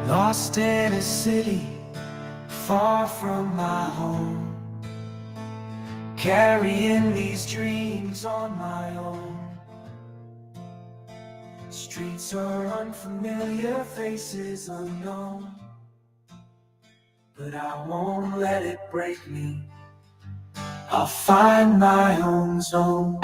Lost in a city far from my home, carrying these dreams on my own. Streets are unfamiliar, faces unknown, but I won't let it break me. I'll find my own zone.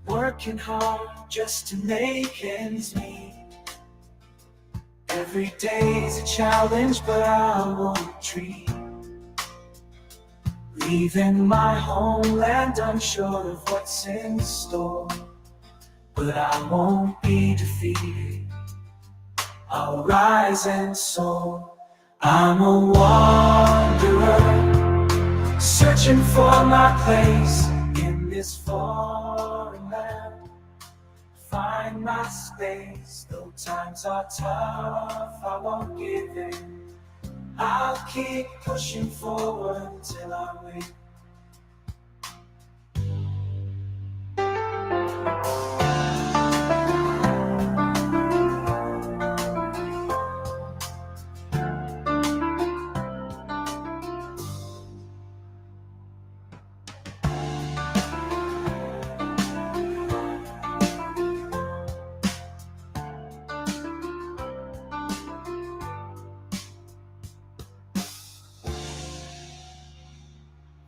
Working hard just to make ends meet. Every day's a challenge, but I won't retreat. Leaving my homeland unsure of what's in store, but I won't be defeated. I'll rise and soar. I'm a wanderer, searching for my place in this foreign land. Find my space, though times are tough, I won't give in. I'll keep pushing forward till I win.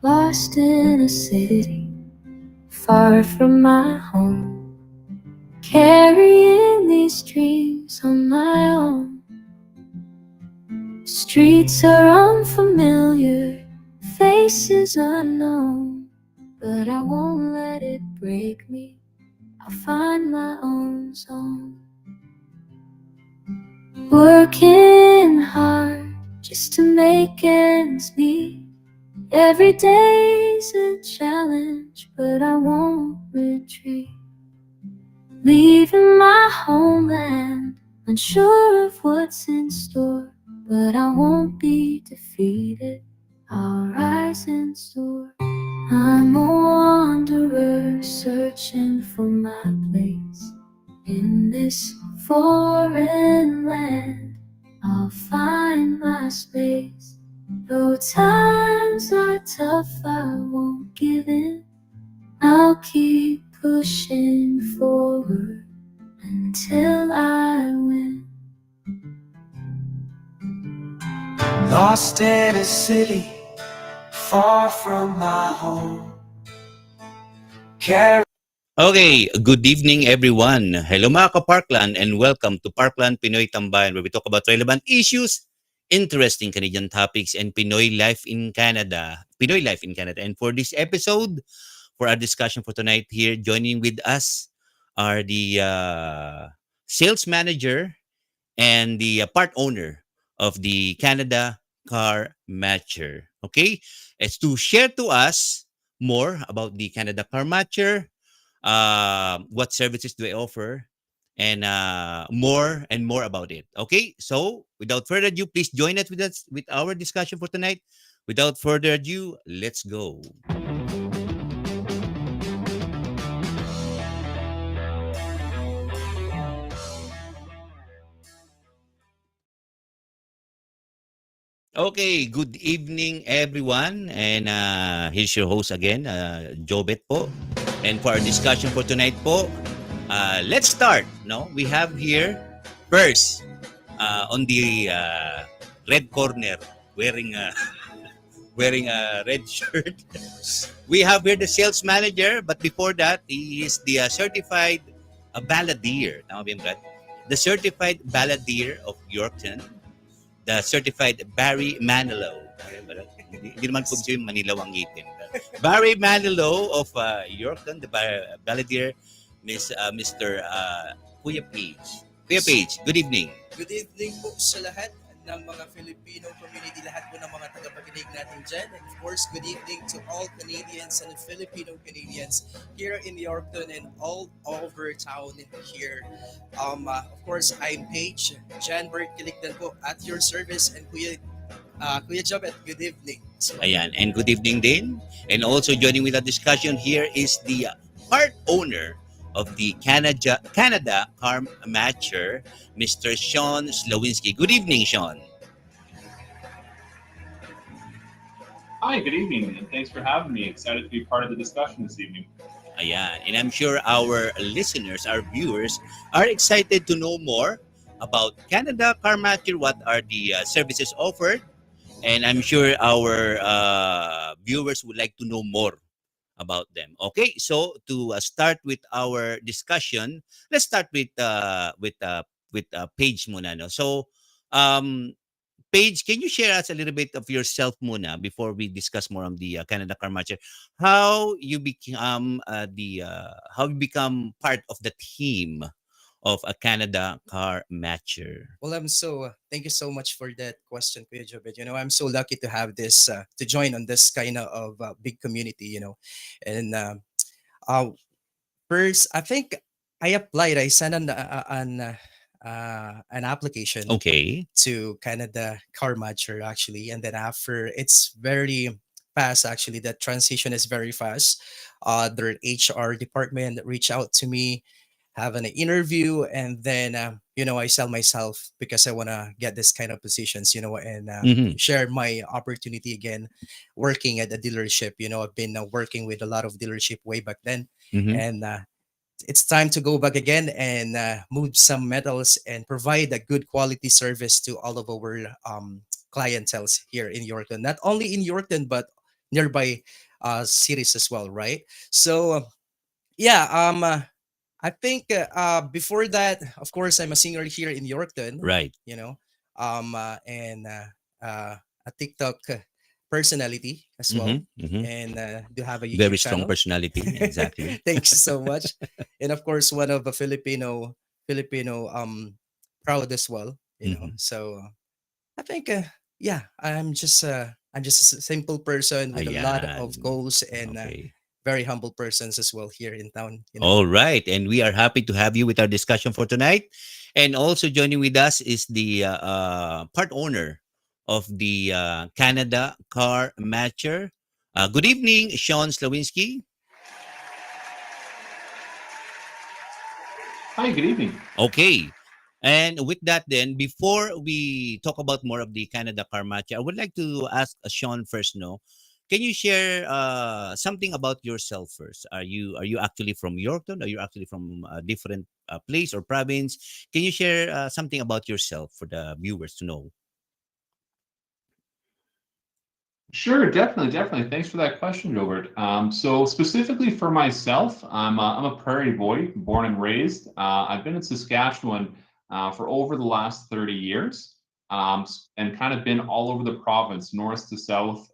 Lost in a city far from my home, carrying these dreams on my own. Streets are unfamiliar, faces unknown, but I won't let it break me. I'll find my own zone. Working hard just to make ends meet. Every day's a challenge, but I won't retreat. Leaving my homeland, unsure of what's in store, but I won't be defeated. I'll rise and soar. I'm a wanderer, searching for my place in this foreign land. I'll find my space. Though times are tough, I won't give in. I'll keep pushing forward until I win. Lost in a city far from my home. Okay, good evening everyone. Hello mga ka-Parkland and welcome to Parkland Pinoy Tambayan, where we talk about relevant issues, interesting Canadian topics, and Pinoy life in Canada. And for this episode, for our discussion for tonight here, joining with us are the sales manager and the part owner of the Canada Car Matcher. Okay, it's to share to us more about the Canada Car Matcher, what services do they offer, and more and more about it. Okay, so without further ado, please join us with our discussion for tonight. Without further ado, let's go. Okay, good evening everyone. And here's your host again, Jobet po. And for our discussion for tonight po, let's start. No, we have here first on the red corner wearing a wearing a red shirt. We have here the sales manager, but before that, he is the certified balladeer. Tama ba yun, Brad? The certified balladeer of Yorkton, the certified Barry Manilow. Hindi naman po siya yung Manilaw ang ngipin. Barry Manilow of Yorkton, the balladeer, Mr. Kuya Page. Kuya Page, good evening. Good evening po sa lahat ng mga Filipino community, lahat po ng mga tagapakinig natin dyan. And of course, good evening to all Canadians and Filipino Canadians here in Yorkton and all over town here. Of course, I'm Paige, Janbert Kilikdan po at your service, and Kuya Jobet, good evening. Ayan, and good evening din. And also joining with the discussion here is the part owner of the Canada Car Matcher, Mr. Sean Slawinski. Good evening, Sean. Hi, good evening, and thanks for having me. Excited to be part of the discussion this evening. Ayan. And I'm sure our listeners, our viewers, are excited to know more about Canada Car Matcher. What are the services offered? And I'm sure our viewers would like to know more about them. Okay, so to start with our discussion, let's start with Paige muna. No? So, um, Paige, can you share us a little bit of yourself muna before we discuss more on the Canada Car Matcher? How you become part of the team of a Canada Car Matcher? Well, I'm so thank you so much for that question, Kuya Jobet. I'm so lucky to have this to join on this kind of big community. And uh, first, I think I applied. I sent an application Okay. to Canada Car Matcher actually, and then after it's very fast actually. That transition is very fast. Their HR department reached out to me, have an interview, and then I sell myself because I want to get this kind of positions, and Mm-hmm. share my opportunity again, working at a dealership. I've been working with a lot of dealership way back then, Mm-hmm. and it's time to go back again and move some metals and provide a good quality service to all of our clientels here in Yorkton. Not only in Yorkton, but nearby cities as well, right? So yeah, I think before that, of course, I'm a singer here in Yorkton, Right. you know, and a TikTok personality as well, Mm-hmm. Mm-hmm. and do have a Very YouTube strong channel. personality. Exactly. Thank you so much, and of course, one of a Filipino proud as well, Mm-hmm. So I think yeah, I'm just a simple person with a lot Ayan. of goals and Okay. very humble persons as well here in town. All right. And we are happy to have you with our discussion for tonight. And also joining with us is the part owner of the Canada Car Matcher. Good evening, Sean Slawinski. Hi, good evening. Okay. And with that, then, before we talk about more of the Canada Car Matcher, I would like to ask Sean first. No, can you share something about yourself first? Are you actually from Yorkton? Are you actually from a different place or province? Can you share something about yourself for the viewers to know? Sure, definitely, definitely. Thanks for that question, Gilbert. So specifically for myself, I'm a prairie boy, born and raised. I've been in Saskatchewan for over the last 30 years, and kind of been all over the province, north to south,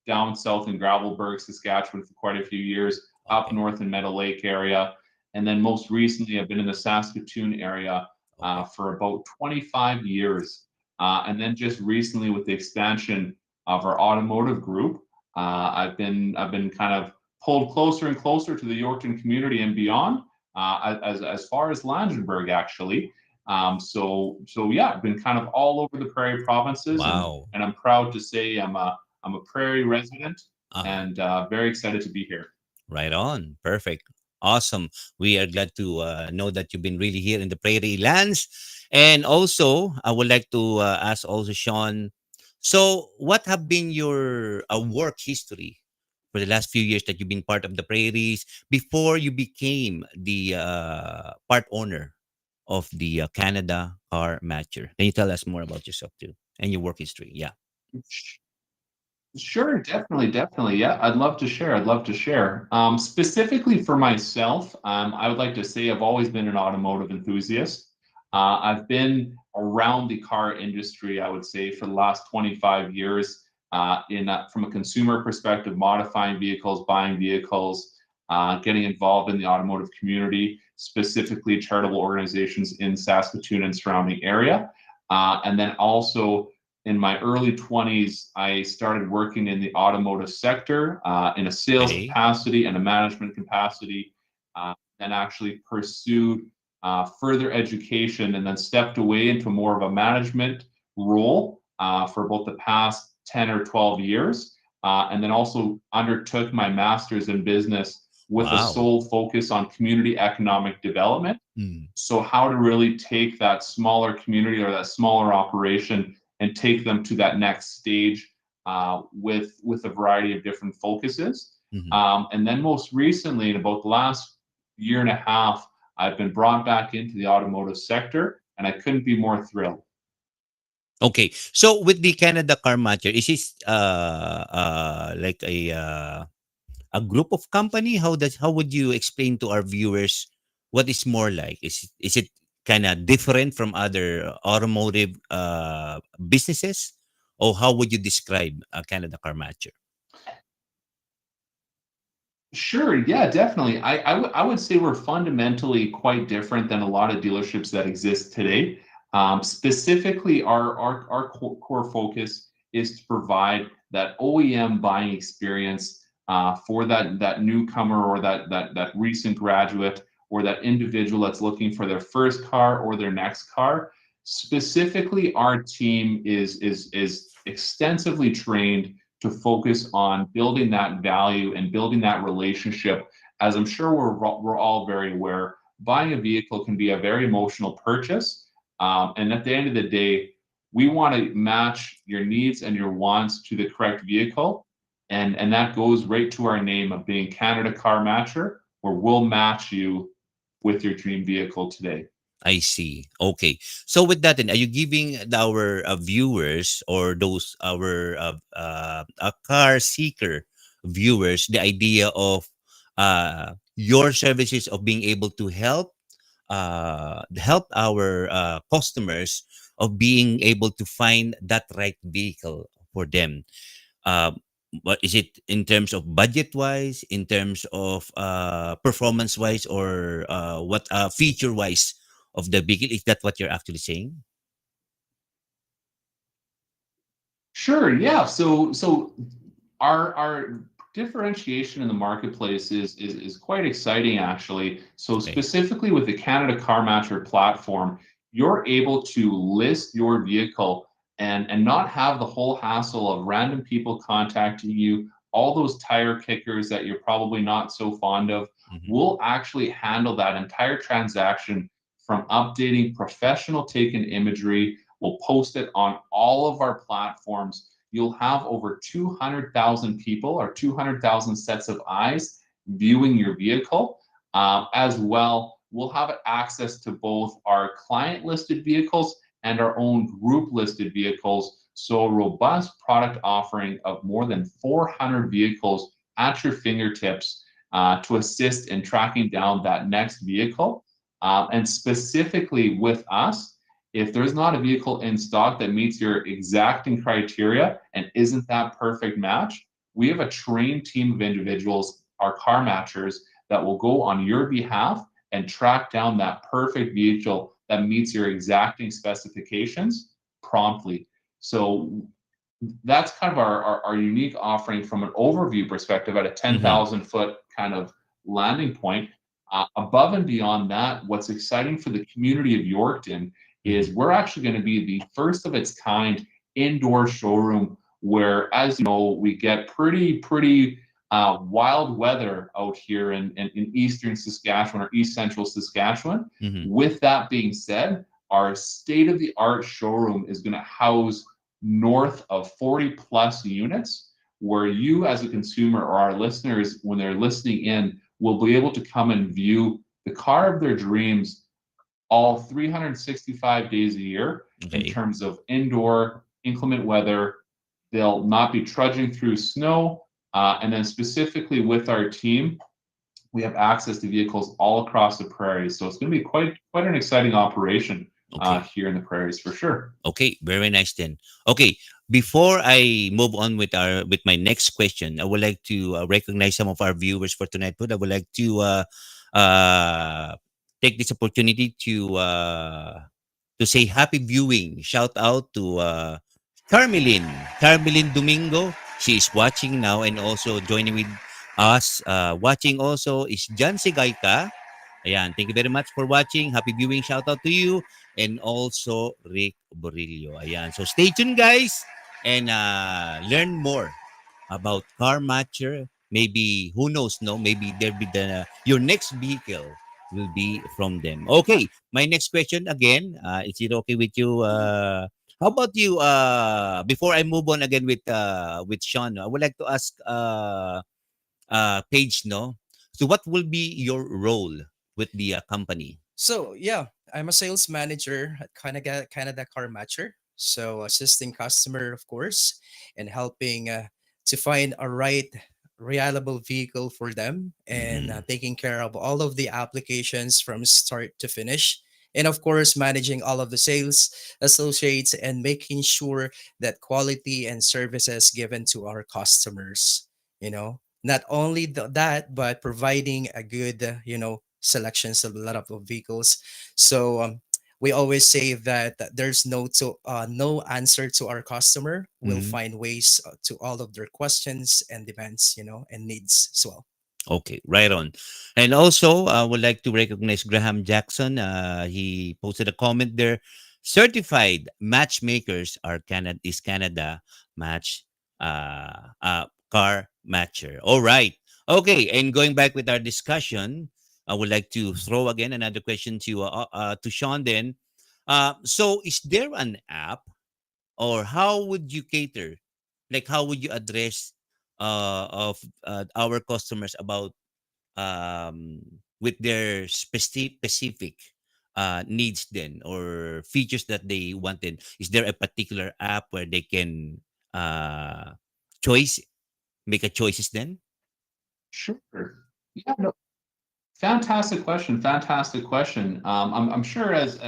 down south in Gravelbourg, Saskatchewan for quite a few years, up Okay. north in Meadow Lake area, and then most recently I've been in the Saskatoon area Okay. for about 25 years, and then just recently with the expansion of our automotive group. I've been kind of pulled closer and closer to the Yorkton community and beyond, as far as Langenburg actually. So yeah, I've been kind of all over the Prairie provinces, and Wow. and I'm proud to say I'm a Prairie resident, Uh-huh. and very excited to be here. Right on. Perfect. Awesome. We are glad to know that you've been really here in the prairie lands. And also, I would like to ask also Sean. So, what have been your work history for the last few years that you've been part of the prairies before you became the part owner of the Canada Car Matcher? Can you tell us more about yourself too and your work history? Yeah. Sure, definitely, definitely. Yeah, I'd love to share. I'd love to share. Specifically for myself, I would like to say I've always been an automotive enthusiast. I've been around the car industry, I would say, for the last 25 years, in from a consumer perspective, modifying vehicles, buying vehicles, getting involved in the automotive community, specifically charitable organizations in Saskatoon and surrounding area, and then also in my early 20s, I started working in the automotive sector in a sales Okay. capacity and a management capacity, and actually pursued further education and then stepped away into more of a management role for about the past 10 or 12 years. And then also undertook my master's in business with a Wow. sole focus on community economic development. Mm. So how to really take that smaller community or that smaller operation and take them to that next stage with a variety of different focuses. Mhm. And then most recently, in about the last year and a half, I've been brought back into the automotive sector, and I couldn't be more thrilled. Okay. So with the Canada Car Matcher, is this like a group of company? How would you explain to our viewers what is more like? Is it kind of different from other automotive businesses, or how would you describe Canada Car Matcher? Sure, yeah, definitely. I would say we're fundamentally quite different than a lot of dealerships that exist today. Specifically, our core focus is to provide that OEM buying experience for that newcomer or that recent graduate or that individual that's looking for their first car or their next car. Specifically, our team is extensively trained to focus on building that value and building that relationship. As I'm sure we're all very aware, buying a vehicle can be a very emotional purchase. And at the end of the day, we want to match your needs and your wants to the correct vehicle. And that goes right to our name of being Canada Car Matcher, where we'll match you with your dream vehicle today. I see. Okay. So with that, then, are you giving our viewers or those our car seeker viewers the idea of your services of being able to help our customers of being able to find that right vehicle for them? Um, what is it in terms of budget wise, in terms of performance wise, or what feature wise of the vehicle? Is that what you're actually saying? Sure, yeah. So our differentiation in the marketplace is quite exciting actually. So Okay. specifically with the Canada Car Matcher platform, you're able to list your vehicle and not have the whole hassle of random people contacting you, all those tire kickers that you're probably not so fond of. Hmm. We'll actually handle that entire transaction from updating professional taken imagery. We'll post it on all of our platforms. You'll have over 200,000 people or 200,000 sets of eyes viewing your vehicle. As well, we'll have access to both our client listed vehicles and our own group listed vehicles. So, a robust product offering of more than 400 vehicles at your fingertips to assist in tracking down that next vehicle. And specifically with us, if there's not a vehicle in stock that meets your exacting criteria and isn't that perfect match, we have a trained team of individuals, our car matchers, that will go on your behalf and track down that perfect vehicle that meets your exacting specifications promptly. So that's kind of our unique offering from an overview perspective at a Hmm. 10,000 foot kind of landing point. Above and beyond that, what's exciting for the community of Yorkton Hmm. is we're actually going to be the first of its kind indoor showroom where, as you know, we get pretty wild weather out here in eastern Saskatchewan or east central Saskatchewan. Hmm. With that being said, our state of the art showroom is going to house north of 40 plus units where you as a consumer or our listeners, when they're listening in, will be able to come and view the car of their dreams all 365 days a year in Okay. terms of indoor inclement weather. They'll not be trudging through snow. And then specifically with our team, we have access to vehicles all across the prairies. So it's going to be quite an exciting operation Okay. here in the prairies for sure. Okay, very nice then. Okay, before I move on with my next question, I would like to recognize some of our viewers for tonight. But I would like to uh, take this opportunity to say happy viewing. Shout out to Carmelin Domingo. She is watching now and also joining with us. Watching also is Jan Sigayka. Ayan, thank you very much for watching. Happy viewing. Shout out to you. And also Rick Borillo. Ayan. So stay tuned, guys, and learn more about Car Matcher maybe who knows, no, maybe there'll be the your next vehicle will be from them. Okay, my next question again, is it okay with you? How about you? Before I move on again with Sean, I would like to ask Paige, no. So what will be your role with the company? So yeah, I'm a sales manager at Canada Car Matcher. So assisting customer, of course, and helping to find a right reliable vehicle for them, and Mhm. taking care of all of the applications from start to finish. And of course, managing all of the sales associates and making sure that quality and services given to our customers, not only that, but providing a good, selections of a lot of vehicles. So we always say that there's no answer to our customer. We'll Mhm. find ways to all of their questions and demands, and needs as well. Okay, right on. And also, I would like to recognize Graham Jackson. He posted a comment there. Certified matchmakers are Canada match car matcher. All right. Okay, and going back with our discussion, I would like to throw again another question to Sean. Then, so is there an app, or how would you cater? Like, how would you address of our customers about with their specific needs then, or features that they wanted? Is there a particular app where they can uh choice make a choices then? Sure. Yeah, no, fantastic question. Fantastic question. I'm sure as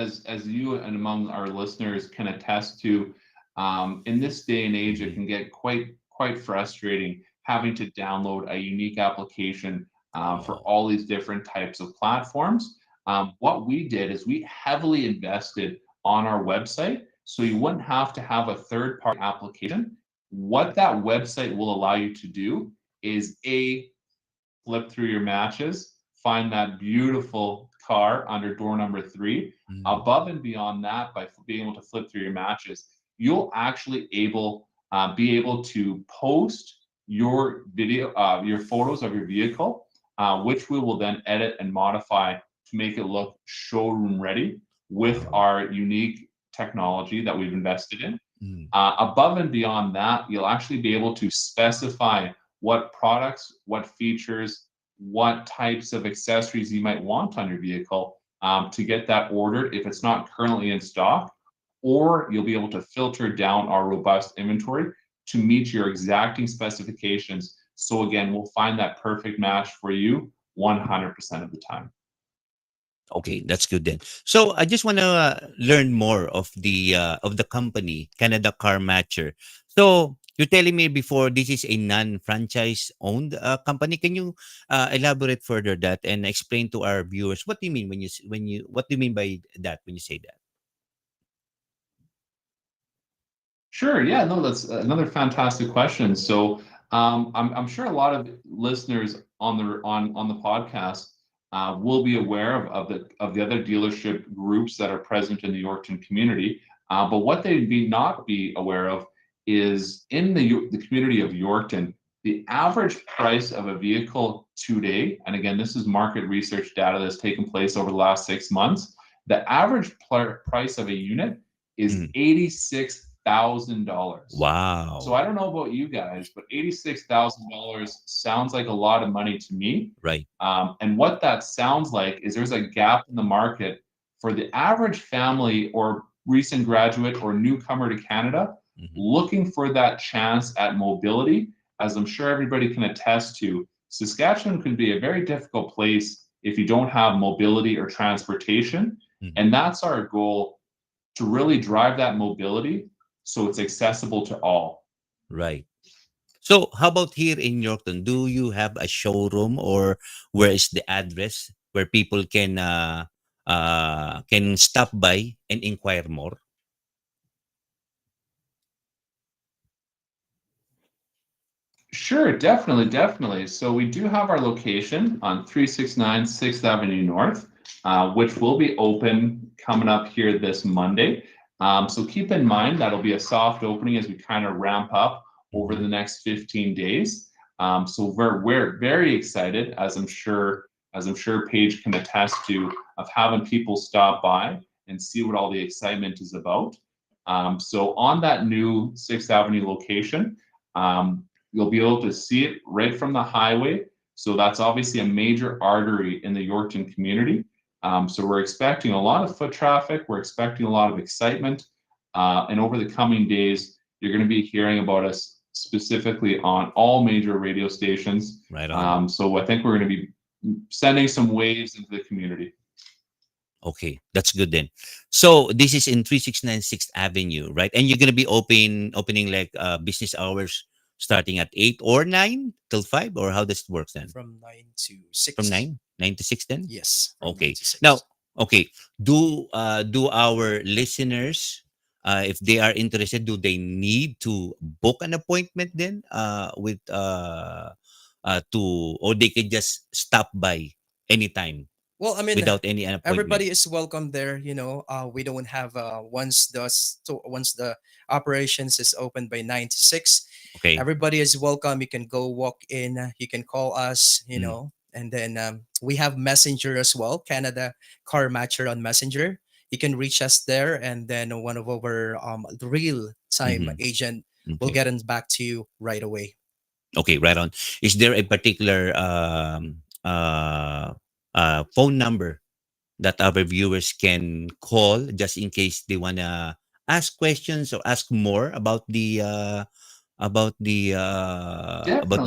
you and among our listeners can attest to, in this day and age, it Mhm. can get quite frustrating having to download a unique application for Oh. all these different types of platforms. What we did is we heavily invested on our website, so you wouldn't have to have a third-party application. What that website will allow you to do is flip through your matches, find that beautiful car under door number 3. Mhm. Above and beyond that, by being able to flip through your matches, you'll actually be able to post your photos of your vehicle, which we will then edit and modify to make it look showroom ready with Oh. our unique technology that we've invested in. Mm. Above and beyond that, you'll actually be able to specify what products, what features, what types of accessories you might want on your vehicle to get that ordered if it's not currently in stock, or you'll be able to filter down our robust inventory to meet your exacting specifications. So again, we'll find that perfect match for you 100% of the time. Okay, that's good then. So I just want to learn more of the company, Canada Car Matcher. So you're telling me before this is a non-franchise owned company. Can you elaborate further that and explain to our viewers what do you mean when you what do you mean by that when you say that? Sure. Yeah. No, that's another fantastic question. So, I'm sure a lot of listeners on the podcast will be aware of the other dealership groups that are present in the Yorkton community. But what they be not be aware of is in the community of Yorkton, the average price of a vehicle today, and again, this is market research data that's taken place over the last 6 months. The average price of a unit is Mm. $86,000. So Wow. I don't know about you guys, but $86,000 sounds like a lot of money to me. Right. And what that sounds like is there's a gap in the market for the average family or recent graduate or newcomer to Canada Mhm. looking for that chance at mobility. As I'm sure everybody can attest to, Saskatchewan can be a very difficult place if you don't have mobility or transportation. Mhm. And that's our goal, to really drive that mobility so it's accessible to all. Right. So, how about here in Yorkton? Do you have a showroom, or where is the address where people can stop by and inquire more? Sure, definitely, definitely. So we do have our location on 369 6th Avenue North, which will be open coming up here this Monday. So keep in mind that'll be a soft opening as we kind of ramp up over Mhm. the next 15 days. So we're very excited, as I'm sure Paige can attest to, of having people stop by and see what all the excitement is about. So on that new Sixth Avenue location, you'll be able to see it right from the highway. So that's obviously a major artery in the Yorkton community. So we're expecting a lot of foot traffic. We're expecting a lot of excitement. And over the coming days, you're going to be hearing about us specifically on all major radio stations. Right on. So I think we're going to be sending some waves into the community. Okay, that's good then. So this is in 369 6th Avenue, right? And you're gonna be opening like business hours starting at 8 or 9 till 5, or how does it work then? From 9 to From 6. 9 to 6 then? Yes, from 9 Okay. to 6. Now, okay, do our listeners, if they are interested, do they need to book an appointment then with to, or they can just stop by anytime Well, I mean, without any appointment? everybody is welcome there. We don't have once the operations is open by 9 to 6. Okay. Everybody is welcome. You can go walk in. You can call us. Mm. And then we have Messenger as well, Canada Car Matcher on Messenger. You can reach us there, and then one of our real time Mhm. agent will Okay. get in back to you right away. Okay, right on. Is there a particular phone number that our viewers can call just in case they wanna ask questions or ask more about the Definitely,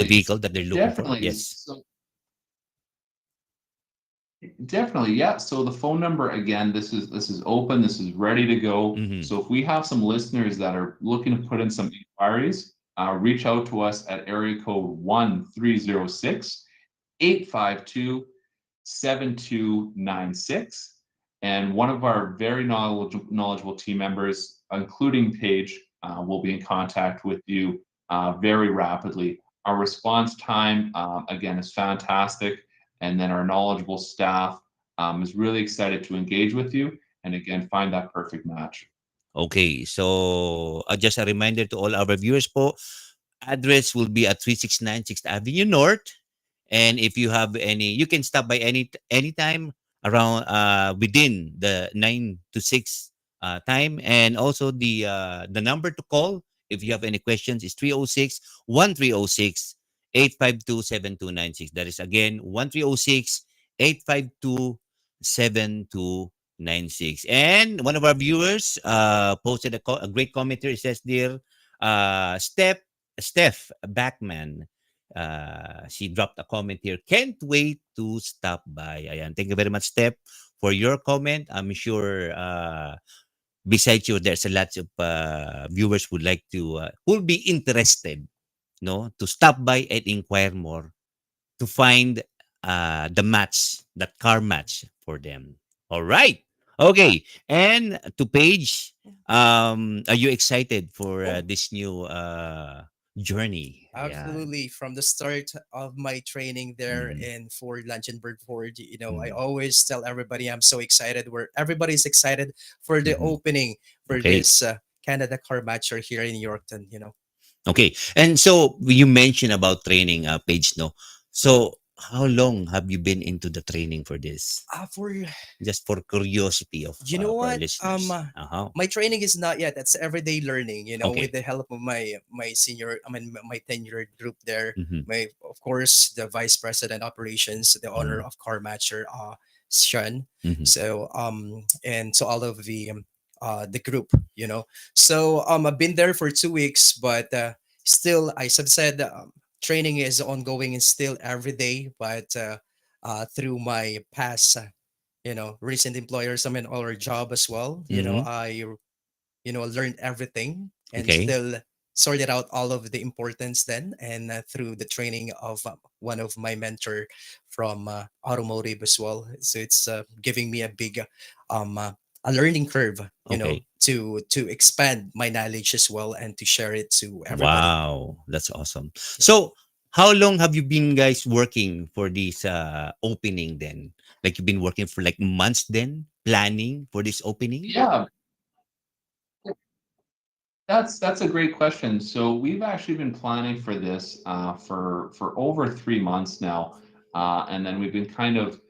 vehicle that they're looking for? definitely. Yes. So definitely, yeah. So the phone number again, this is open, this is ready to go. Mm-hmm. So if we have some listeners that are looking to put in some inquiries, reach out to us at area code 1306-852-7296. And one of our very knowledgeable team members, including Paige, will be in contact with you very rapidly. Our response time, again, is fantastic. And then our knowledgeable staff is really excited to engage with you and again find that perfect match. Okay, so just a reminder to all our viewers po, address will be at 369 6th Avenue North. And if you have any, you can stop by anytime around within the 9 to 6 time. And also the number to call if you have any questions is 306-1306-852-7296. That is again 1306-852-7296. And one of our viewers posted a great comment here. It says, dear Steph Backman, she dropped a comment here. Can't wait to stop by. Ayan. Thank you very much, Steph, for your comment. I'm sure besides you, there's a lot of viewers would like to, would be interested, no, to stop by and inquire more to find the match, that car match for them. All right. Okay. And to Paige, are you excited for Oh, this new journey? Yeah. absolutely. From the start of my training there Mhm. in Ford Luncheonburg Ford, I Mm. always tell everybody I'm so excited. Where everybody's excited for the Mhm. opening for Okay. this Canada Car Matcher here in Yorkton. Okay. And so you mentioned about training, Paige, no? So how long have you been into the training for this? For Just for curiosity You know of our what? listeners. Uh-huh. My training is not yet. That's everyday learning. With Okay. the help of my senior, my tenured group there. Mm-hmm. My Of course the vice president operations, the owner Mm-hmm. of Car Matcher, Sean. Mm-hmm. So and so all of the group. So I've been there for 2 weeks, but still, as I've said, training is ongoing and still every day. But through my past recent employers, or job as well, Mm-hmm. I learned everything and Okay. still sorted out all of the importance then, and through the training of one of my mentor from automotive as well. So it's giving me a big a learning curve, Okay. to expand my knowledge as well and to share it to everybody. Wow, that's awesome. Yeah. So, how long have you been guys working for this opening then? Like you've been working for like months then, planning for this opening? Yeah, That's a great question. So we've actually been planning for this for over 3 months now, and then we've been kind of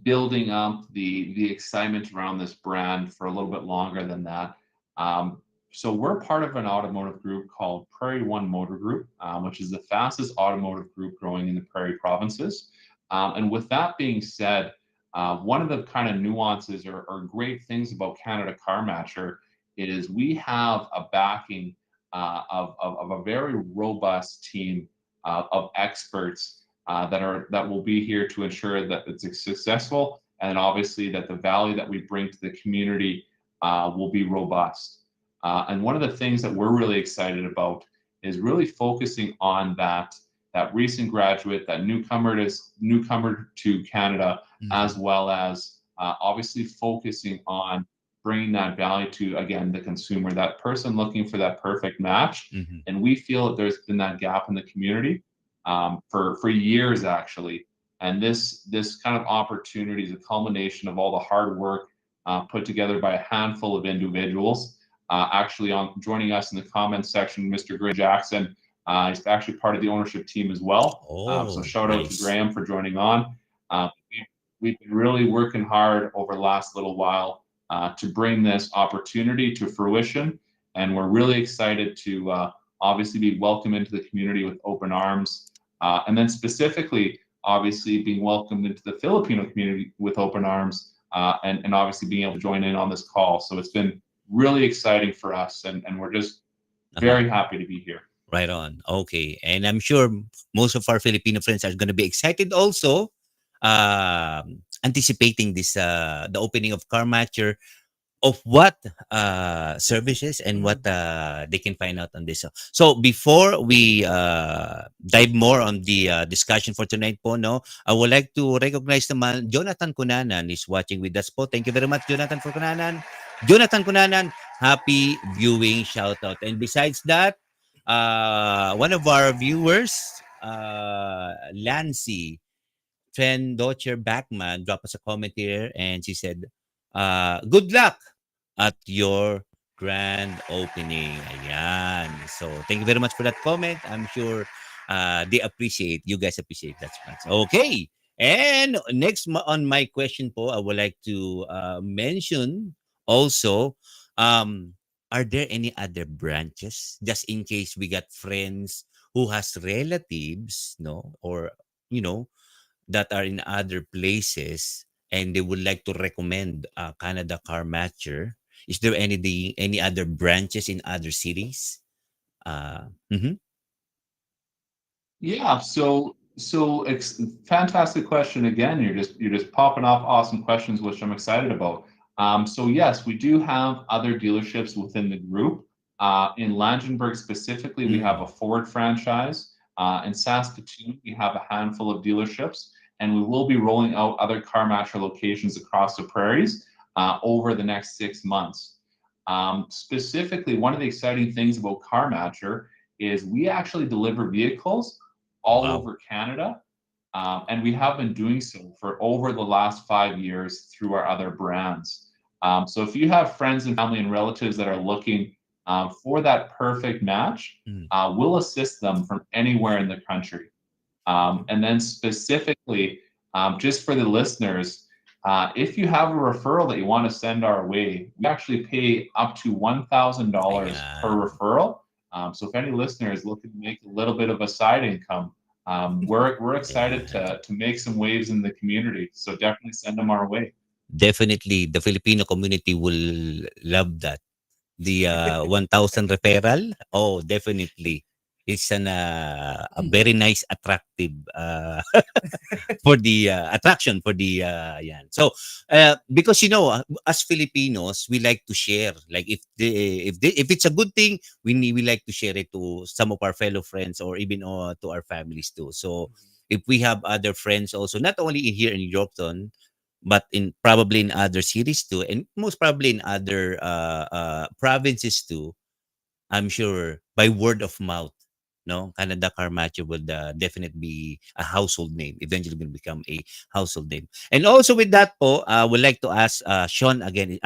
building up the excitement around this brand for a little bit longer than that. Um, so we're part of an automotive group called Prairie One Motor Group, which is the fastest automotive group growing in the Prairie provinces. And with that being said, one of the kind of nuances or great things about Canada Car Matcher is we have a backing of a very robust team of experts that will be here to ensure that it's successful, and obviously that the value that we bring to the community will be robust. And one of the things that we're really excited about is really focusing on that recent graduate, that newcomer to Canada, as Mhm. well as obviously focusing on bringing that value to, again, the consumer, that person looking for that perfect match. Mhm. And we feel that there's been that gap in the community for years actually. And this kind of opportunity is a culmination of all the hard work put together by a handful of individuals. Actually, on joining us in the comments section, Mr. Graham Jackson, he's actually part of the ownership team as well. So Oh, shout out to nice. Graham for joining on. We've been really working hard over the last little while to bring this opportunity to fruition, and we're really excited to obviously be welcomed into the community with open arms, and then specifically, obviously, being welcomed into the Filipino community with open arms, and obviously being able to join in on this call. So it's been really exciting for us, and we're just Uh-huh. very happy to be here. Right on. Okay. And I'm sure most of our Filipino friends are going to be excited also, anticipating this the opening of Car Matcher, of what services and what Mhm. they can find out on this. So before we dive more on the discussion for tonight po, no, I would like to recognize naman Jonathan Cunanan is watching with us po. Thank you very much, Jonathan, for Cunanan. Jonathan Cunanan, happy viewing shout out. And besides that, one of our viewers, Lancy, Fen Docher Backman, dropped us a comment here and she said, good luck at your grand opening. Ayan. So, thank you very much for that comment. I'm sure you guys appreciate that much. Okay. And next on my question po, I would like to mention also, um, are there any other branches just in case we got friends who has relatives, no, or you know, that are in other places and they would like to recommend Canada Car Matcher? Is there any other branches in other cities? Mhm. Yeah, fantastic question again. You're just popping off awesome questions, which I'm excited about. So yes, we do have other dealerships within the group. In Langenburg specifically, we have a Mm. Ford franchise. In Saskatoon, we have a handful of dealerships, and we will be rolling out other CarMatcher locations across the prairies over the next 6 months. Specifically, one of the exciting things about CarMatcher is we actually deliver vehicles all Wow. over Canada. And we have been doing so for over the last 5 years through our other brands. So if you have friends and family and relatives that are looking for that perfect match, Mm. we'll assist them from anywhere in the country. And then specifically, just for the listeners, if you have a referral that you want to send our way, we actually pay up to $1,000 per Ayan. referral. So if any listener is looking to make a little bit of a side income, we're excited Ayan. to make some waves in the community. So definitely send them our way. Definitely, the Filipino community will love that. The 1,000 referral, oh, definitely. It's a very nice, attractive for the attraction for the yan. So because as Filipinos we like to share, like if it's a good thing, we like to share it to some of our fellow friends or even to our families too. So if we have other friends also, not only here in Yorkton, but in probably in other cities too, and most probably in other provinces too, I'm sure by word of mouth, no, Canada Carmacho would definitely be a household name. Eventually, going to become a household name. And also with that, po, I would like to ask Sean again.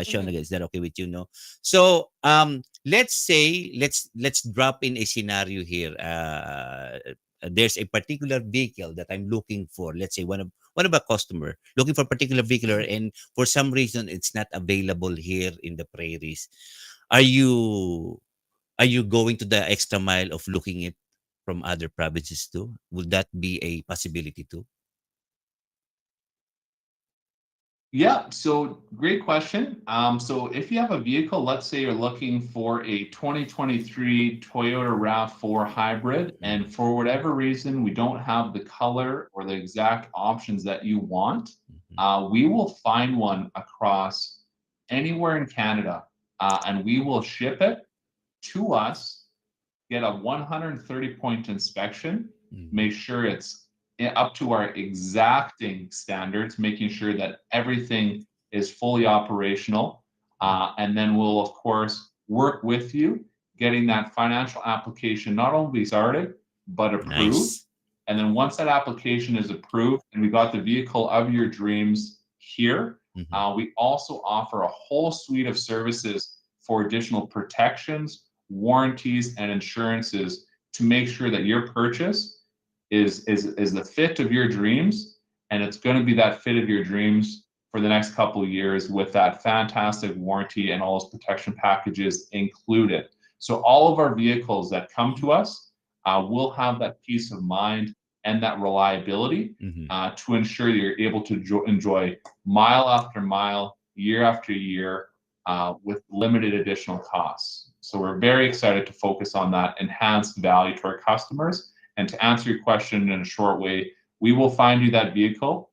Sean Mhm. again, is that okay with you? No. So, let's say let's drop in a scenario here. There's a particular vehicle that I'm looking for. Let's say one of a customer looking for a particular vehicle, and for some reason it's not available here in the prairies. Are you are you going to the extra mile of looking it from other provinces too? Would that be a possibility too? Yeah, so great question. So if you have a vehicle, let's say you're looking for a 2023 Toyota RAV4 hybrid, and for whatever reason we don't have the color or the exact options that you want, we will find one across anywhere in Canada, and we will ship it to us, get a 130 point inspection, make sure it's up to our exacting standards, making sure that everything is fully operational. And then we'll, of course, work with you getting that financial application not only started, but approved. Nice. And then once that application is approved and we got the vehicle of your dreams here, Mhm. we also offer a whole suite of services for additional protections, warranties, and insurances to make sure that your purchase is the fit of your dreams, and it's going to be that fit of your dreams for the next couple of years with that fantastic warranty and all those protection packages included. So all of our vehicles that come to us will have that peace of mind and that reliability Mhm. to ensure that you're able to enjoy mile after mile, year after year, with limited additional costs. So we're very excited to focus on that enhanced value to our customers. And to answer your question in a short way, we will find you that vehicle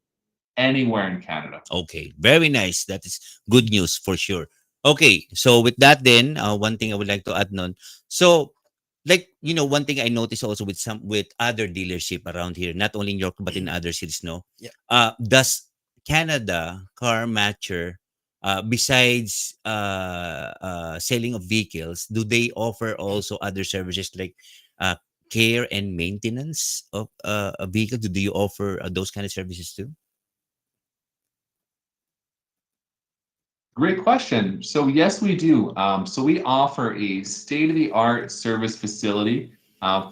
anywhere in Canada. Okay, very nice. That is good news for sure. Okay, so with that, then one thing I would like to add on. So, like one thing I noticed also with other dealership around here, not only in York but in other cities. No, Yeah. does Canada Car Matcher, besides selling of vehicles, do they offer also other services like uh, care and maintenance of a vehicle? Do you offer those kind of services too? Great question. So yes, we do. So we offer a state-of-the-art service facility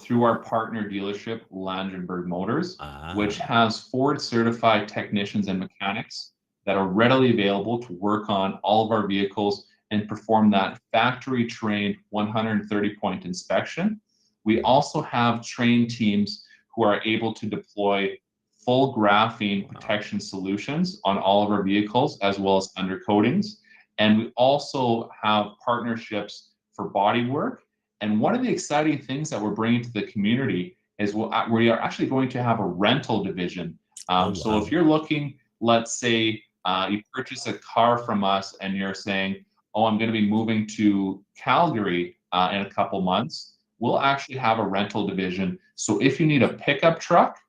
through our partner dealership, Langenberg Motors, which Ah. has Ford certified technicians and mechanics that are readily available to work on all of our vehicles and perform that factory trained 130 point inspection. We also have trained teams who are able to deploy full graphene Wow. protection solutions on all of our vehicles, as well as undercoatings. And we also have partnerships for body work. And one of the exciting things that we're bringing to the community is we are actually going to have a rental division. Oh, So if wow. you're looking, let's say you purchase a car from us and you're saying, oh, I'm going to be moving to Calgary in a couple months, we'll actually have a rental division. So if you need a pickup truck,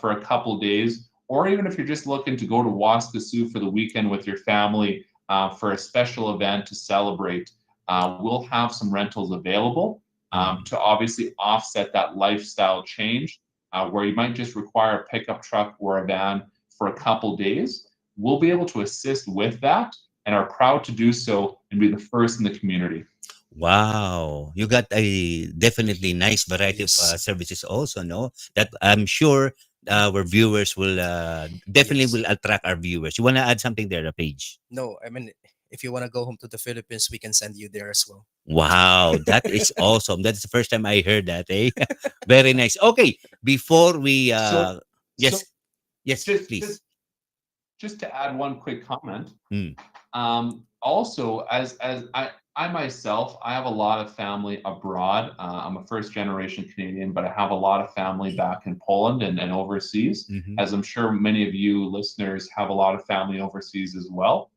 for a couple days, or even if you're just looking to go to Waskesiu for the weekend with your family for a special event to celebrate, we'll have some rentals available Mhm. to obviously offset that lifestyle change where you might just require a pickup truck or a van for a couple days. We'll be able to assist with that and are proud to do so and be the first in the community. Wow, you got a definitely nice variety of Yes. services also, no? That I'm sure our viewers will definitely Yes. will attract our viewers. You want to add something there, Paige? No, I mean, if you want to go home to the Philippines, we can send you there as well. Wow, that is awesome. That's the first time I heard that, eh? Very nice. Okay, before we So, so yes, yes, just please. just to add one quick comment, Mm. also, as I myself, I have a lot of family abroad. I'm a first generation Canadian, but I have a lot of family back in Poland and overseas, Hmm. as I'm sure many of you listeners have a lot of family overseas as well.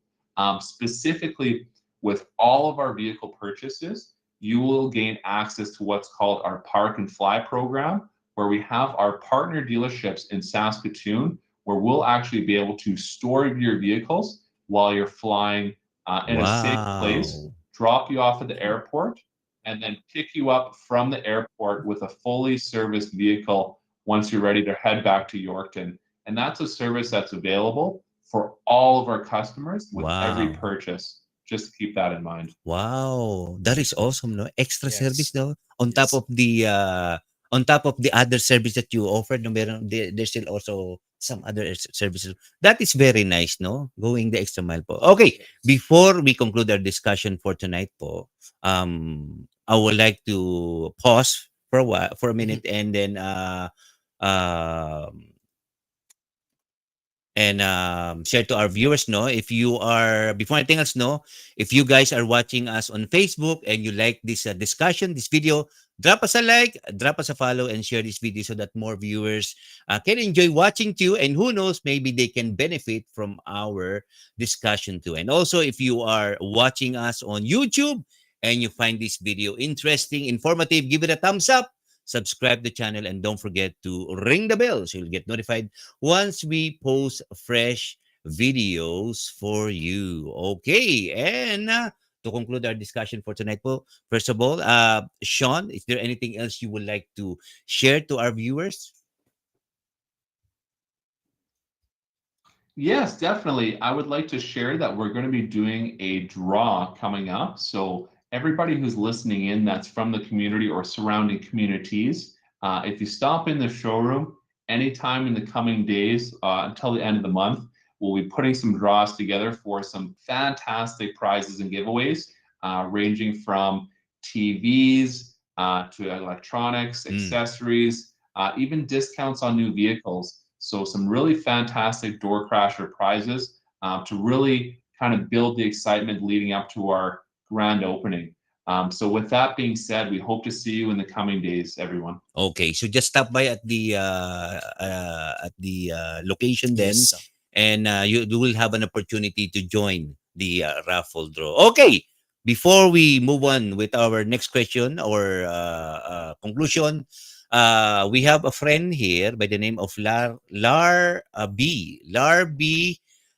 Specifically, with all of our vehicle purchases, you will gain access to what's called our Park and Fly program, where we have our partner dealerships in Saskatoon, where we'll actually be able to store your vehicles while you're flying in a safe place, Wow. drop you off at the airport, and then pick you up from the airport with a fully serviced vehicle once you're ready to head back to Yorkton. And that's a service that's available for all of our customers with every Wow. purchase. just to keep that in mind. Wow, that is awesome, no? Extra service, Yes. no? On top Yes. of the other service that you offered, no, there's still also some other services. That is very nice, no? Going the extra mile po. Okay, Yes. before we conclude our discussion for tonight po, I would like to pause for a while, for a Mhm. minute, and then um share to our viewers, no, if you are, before anything else, no, if you guys are watching us on Facebook and you like this discussion, this video, drop us a like, drop us a follow, and share this video so that more viewers can enjoy watching too, and who knows, maybe they can benefit from our discussion too. And also, if you are watching us on YouTube and you find this video interesting, informative, give it a thumbs up, subscribe the channel, and don't forget to ring the bell so you'll get notified once we post fresh videos for you. Okay, and to conclude our discussion for tonight po, first of all, Sean, is there anything else you would like to share to our viewers? Yes, definitely. I would like to share that we're going to be doing a draw coming up. So, everybody who's listening in that's from the community or surrounding communities, if you stop in the showroom anytime in the coming days until the end of the month, we'll be putting some draws together for some fantastic prizes and giveaways, ranging from TVs to electronics, Mm. accessories, even discounts on new vehicles. So some really fantastic door crasher prizes to really kind of build the excitement leading up to our grand opening. So with that being said, we hope to see you in the coming days, everyone. Okay, so just stop by at the location then, Yes. and you will have an opportunity to join the raffle draw. Okay, before we move on with our next question or conclusion, we have a friend here by the name of Lar B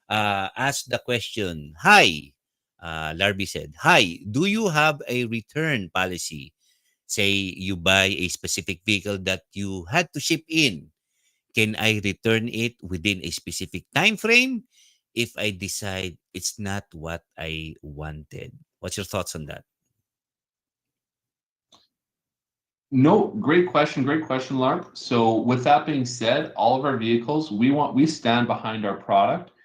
asked the question. Hi, Lar B said, "Hi, do you have a return policy? Say you buy a specific vehicle that you had to ship in. Can I return it within a specific time frame if I decide it's not what I wanted?" What's your thoughts on that? No, great question, Lark. So with that being said, all of our vehicles, we stand behind our product.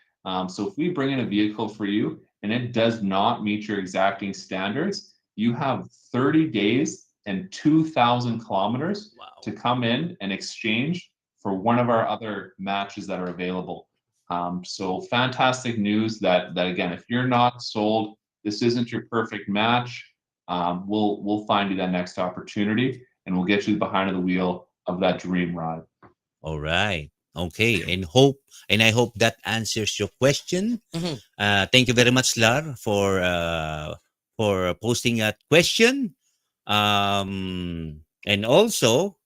So if we bring in a vehicle for you and it does not meet your exacting standards, you have 30 days and 2,000 kilometers Wow. to come in and exchange for one of our other matches that are available. So fantastic news that again, if you're not sold, this isn't your perfect match. We'll find you that next opportunity and we'll get you behind the wheel of that dream ride. All right. Okay. And I hope that answers your question. Mhm. Thank you very much, Lar, for posting that question. And also,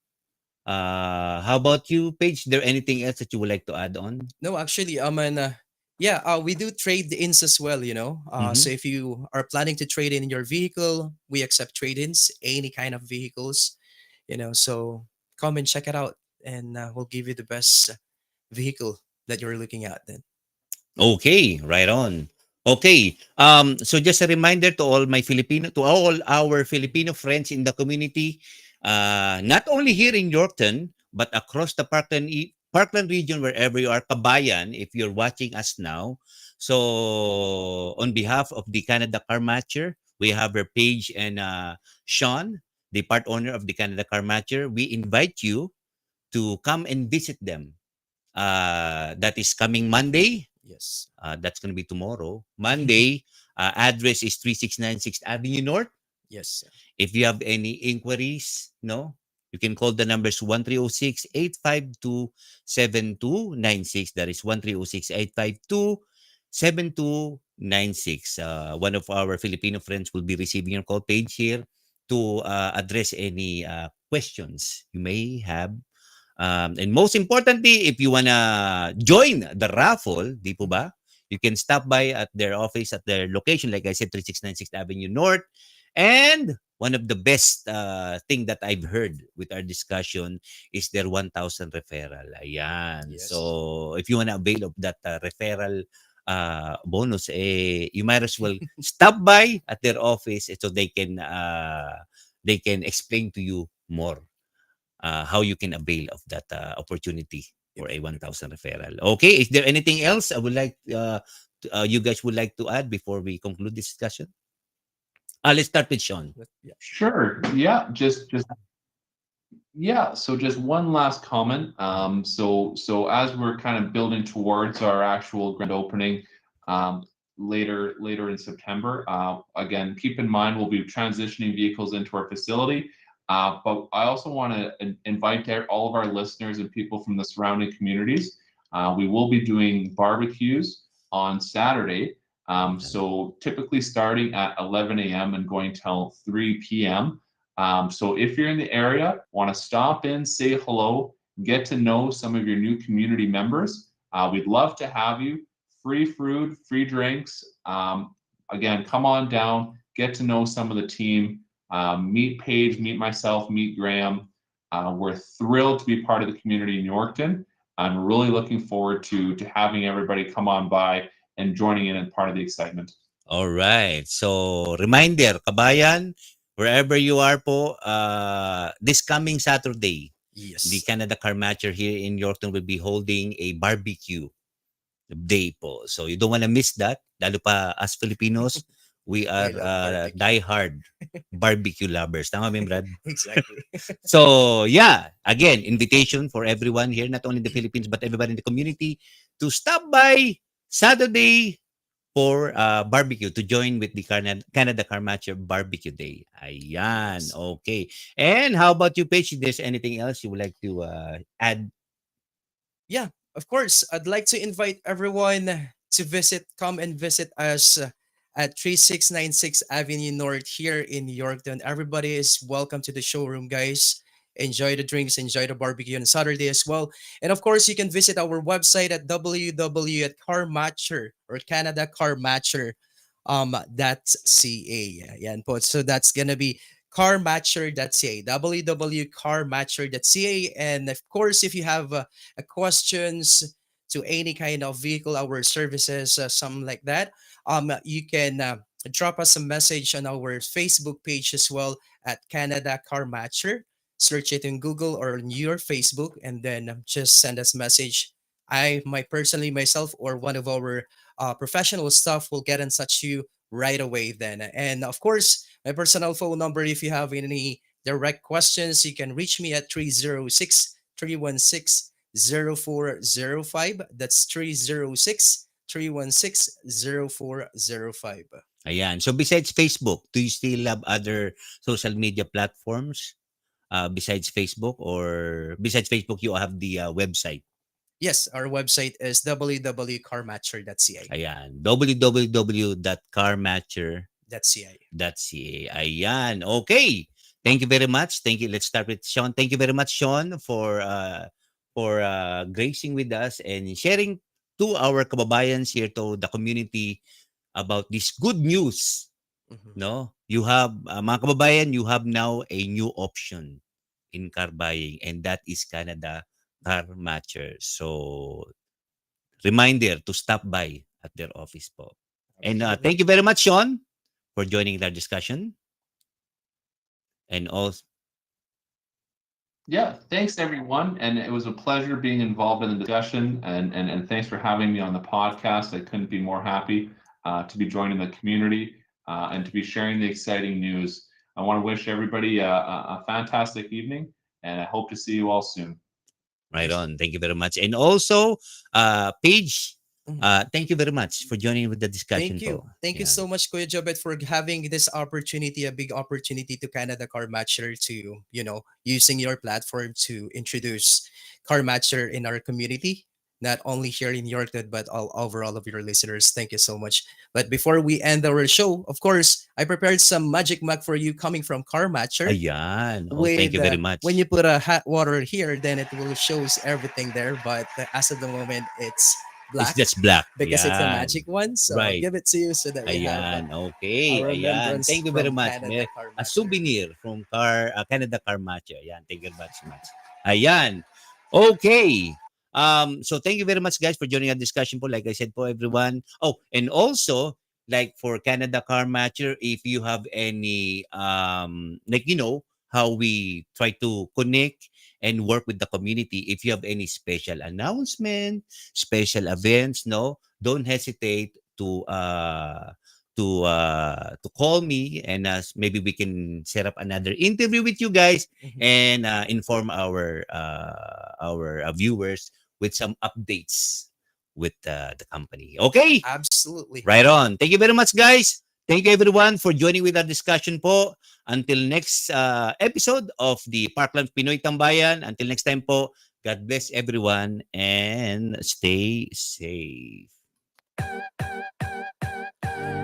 how about you, Paige? Is there anything else that you would like to add on? No, actually, and yeah, we do trade-ins as well. Mm-hmm. So if you are planning to trade in your vehicle, we accept trade-ins, any kind of vehicles. So come and check it out, and we'll give you the best vehicle that you're looking at. Then. Okay, right on. Okay. So just a reminder to all our Filipino friends in the community, not only here in Yorkton, but across the Parkland region, wherever you are, Kabayan, if you're watching us now. So on behalf of the Canada Car Matcher, we have our Paige and Sean, the part owner of the Canada Car Matcher. We invite you to come and visit them. That is coming Monday. Yes. That's going to be tomorrow. Monday, address is 3696 Avenue North. Yes. If you have any inquiries, no, you can call the numbers 1306-852-7296. That is 1306-852-7296. One of our Filipino friends will be receiving your call page here to address any questions you may have. And most importantly, if you wanna join the raffle, di po ba? You can stop by at their office at their location, like I said, 3696 Avenue North. And one of the best thing that I've heard with our discussion is their 1,000 referral. Ayan. Yes. So if you wanna avail of that referral bonus, you might as well stop by at their office, so they can explain to you more how you can avail of that opportunity Yep, for a yep. 1,000 referral. Okay, is there anything else I would like you guys would like to add before we conclude this discussion? Let's start with Sean. Yeah. Sure. Yeah. Just Yeah, so just one last comment. So as we're kind of building towards our actual grand opening um, later in September, again, keep in mind we'll be transitioning vehicles into our facility. But I also want to invite all of our listeners and people from the surrounding communities. We will be doing barbecues on Saturday. So typically starting at 11 a.m. and going till 3 p.m. So if you're in the area, want to stop in, say hello, get to know some of your new community members, we'd love to have you. Free food, free drinks. Again, come on down, get to know some of the team, meet Paige, meet myself, meet Graham. We're thrilled to be part of the community in Yorkton. I'm really looking forward to having everybody come on by and joining in and part of the excitement. All right. So, reminder, kabayan, wherever you are po, this coming Saturday, the Yes. Canada Car Matcher here in Yorkton will be holding a barbecue day po. So, you don't want to miss that. Lalo pa as Filipinos, we We are love barbecue. die-hard barbecue lovers. Tama ba, yun, Brad? Exactly. So, yeah, again, invitation for everyone here, not only in the Philippines, but everybody in the community to stop by Saturday for barbecue, to join with the Canada Car Matcher Barbecue Day. Ayan, Yes. okay. And how about you, Paige? Is there anything else you would like to add? Yeah, of course. I'd like to invite everyone to come and visit us at 3696 Avenue North here in Yorkton. Everybody is welcome to the showroom, guys. Enjoy the drinks, enjoy the barbecue on Saturday as well. And of course, you can visit our website at www at carmatcher or Canada Car Matcher that's ca. Yan po. So that's gonna be carmatcher.ca, www.carmatcher.ca. And of course, if you have questions to any kind of vehicle, our services, something like that, you can drop us a message on our Facebook page as well at Canada Car Matcher. Search it in Google or on your Facebook, and then just send us a message. Personally myself or one of our professional staff will get in touch with you right away. Then, and of course, my personal phone number. If you have any direct questions, you can reach me at 306-316-0405. That's 306-316-0405. Ayan. So, besides Facebook, do you still have other social media platforms besides Facebook? Or besides Facebook, you have the website? Yes, our website is www.carmatcher.ca. Ayan. www.carmatcher.ca. That's CA. Ayan. Okay. Thank you very much. Thank you. Let's start with Sean. Thank you very much, Sean, for gracing with us and sharing to our kababayans here, to the community, about this good news. Mhm. No, you have mga kababayan, you have now a new option in car buying, and that is Canada Car Matcher. So, reminder to stop by at their office po. And Absolutely. thank you very much, Sean, for joining our discussion. And also, Yeah, thanks everyone. And it was a pleasure being involved in the discussion. And thanks for having me on the podcast. I couldn't be more happy to be joining the community and to be sharing the exciting news. I want to wish everybody a fantastic evening, and I hope to see you all soon. right on. Thank you very much. And also, Paige, Mhm. thank you very much for joining with the discussion Thank you. po. Thank you Yeah. so much, Kuya Jobet, for having this opportunity, a big opportunity to Canada Car Matcher to, using your platform to introduce Car Matcher in our community, not only here in Yorkton, but all over all of your listeners. Thank you so much. But before we end our show, of course, I prepared some magic mug for you coming from Car Matcher. Ayan. Oh, thank With you very when much. you put a hot water here, then it will shows everything there. But as of the moment, it's It's black just black. because it's a magic Ayan. one. So I'll Right. give it to you so that you have Ayan. Okay. a Ayan. remembrance Thank you very from much. Canada May Car a Matcher. souvenir from Canada Car Matcher. Ayan. Thank you very much. Ayan. Okay. So thank you very much, guys, for joining our discussion po. Like I said po, everyone. Oh, and also, like for Canada Car Matcher, if you have any, like, how we try to connect and work with the community. If you have any special announcement, special events, no, don't hesitate to call me, and maybe we can set up another interview with you guys and inform our viewers with some updates with the company. Okay? Absolutely. Right on. Thank you very much, guys. Thank you, everyone, for joining with our discussion po. Until next episode of the Parkland Pinoy Tambayan. Until next time po, God bless everyone and stay safe.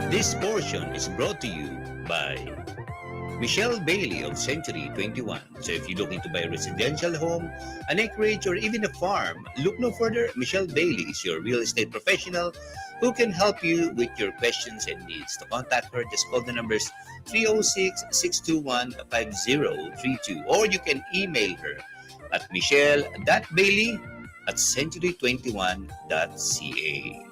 This portion is brought to you by Michelle Bailey of Century 21. So if you're looking to buy a residential home, an acreage, or even a farm, look no further. Michelle Bailey is your real estate professional who can help you with your questions and needs. To contact her, just call the numbers 306-621-5032, or you can email her at michelle.bailey@century21.ca.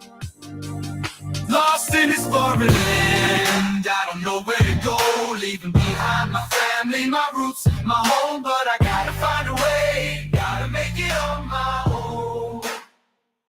Lost in this foreign land, I don't know where to go. Leaving behind my family, my roots, my home, but I gotta find a way.